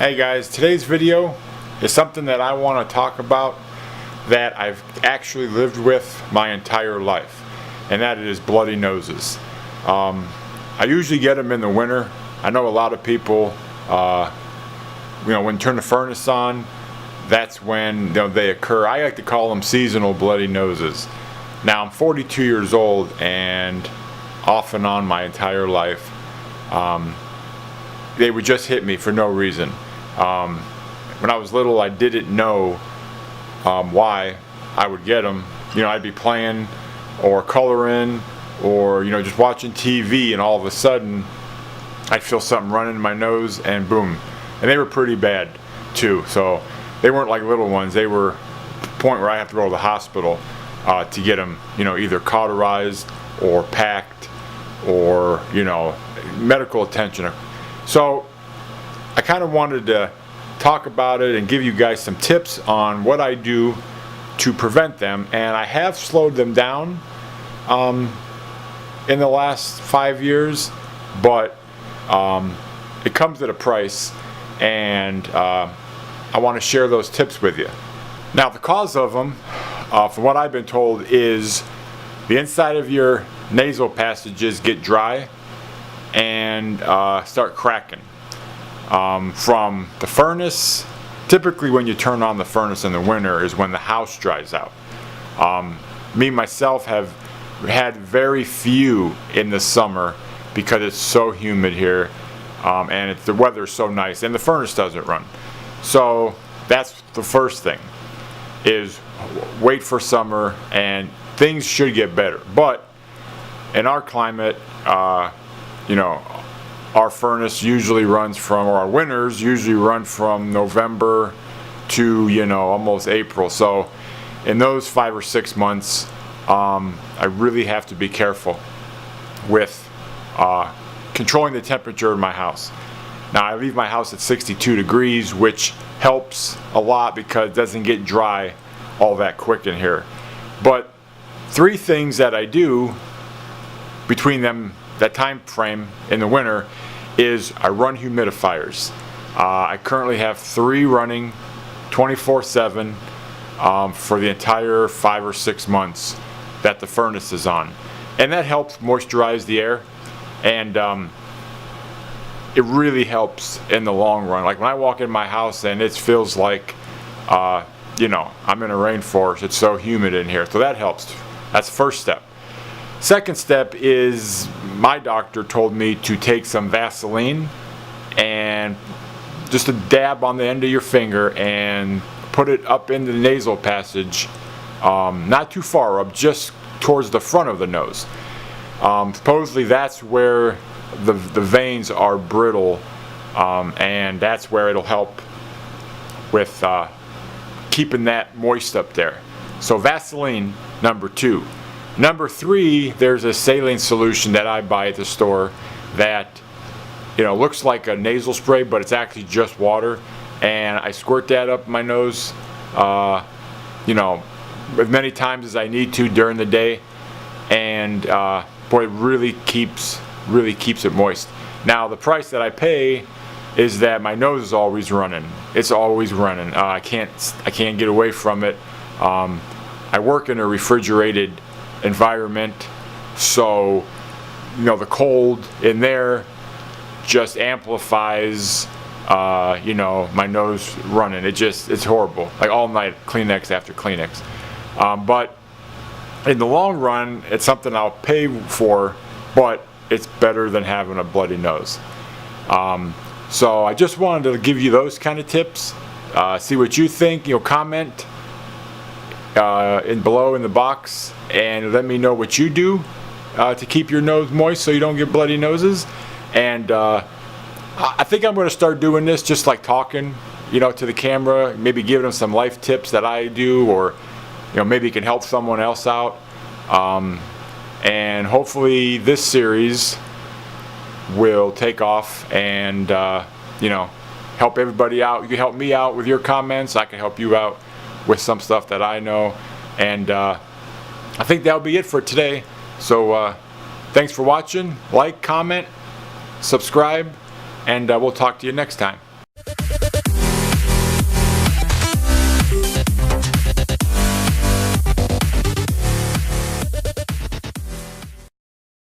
Hey guys, today's video is something that I want to talk about that I've actually lived with my entire life, and that is bloody noses. I usually get them in the winter. I know a lot of people, when you turn the furnace on, that's when they occur. I like to call them seasonal bloody noses. Now I'm 42 years old, and off and on my entire life, they would just hit me for no reason. When I was little, I didn't know why I would get them. I'd be playing or coloring or just watching TV, and all of a sudden I'd feel something running in my nose, and boom. And they were pretty bad too. So they weren't like little ones. They were to the point where I have to go to the hospital to get them, either cauterized or packed or medical attention. So I kind of wanted to talk about it and give you guys some tips on what I do to prevent them, and I have slowed them down in the last 5 years, but it comes at a price, and I want to share those tips with you. Now, the cause of them, from what I've been told, is the inside of your nasal passages get dry and start cracking. From the furnace, typically when you turn on the furnace in the winter is when the house dries out. Me myself have had very few in the summer because it's so humid here, and the weather's so nice, and the furnace doesn't run. So that's the first thing, is wait for summer and things should get better. But in our climate, our furnace usually runs from, or our winters usually run from November to almost April. So in those 5 or 6 months, I really have to be careful with controlling the temperature in my house. Now, I leave my house at 62 degrees, which helps a lot because it doesn't get dry all that quick in here. But 3 things that I do between that time frame in the winter is I run humidifiers. I currently have 3 running 24/7 for the entire 5 or 6 months that the furnace is on, and that helps moisturize the air, and it really helps in the long run. Like when I walk in my house and it feels like I'm in a rainforest. It's so humid in here, so that helps. That's the first step. Second step is my doctor told me to take some Vaseline and just a dab on the end of your finger and put it up into the nasal passage, not too far up, just towards the front of the nose. Supposedly that's where the veins are brittle, and that's where it'll help with keeping that moist up there. So Vaseline, number 2. Number 3, there's a saline solution that I buy at the store that looks like a nasal spray, but it's actually just water, and I squirt that up my nose as many times as I need to during the day, and boy, it really keeps it moist. Now, the price that I pay is that my nose is always running. It's always running. I can't get away from it. I work in a refrigerated environment, so the cold in there just amplifies my nose running. It's horrible, like all night, Kleenex after Kleenex. But in the long run, it's something I'll pay for, but it's better than having a bloody nose. So I just wanted to give you those kind of tips. See what you think. Comment below in the box and let me know what you do to keep your nose moist so you don't get bloody noses. And I think I'm going to start doing this, just like talking to the camera, maybe giving them some life tips that I do, or maybe it can help someone else out, and hopefully this series will take off and help everybody out. You can help me out with your comments, I can help you out with some stuff that I know, and I think that'll be it for today. So thanks for watching. Like, comment, subscribe, and we'll talk to you next time.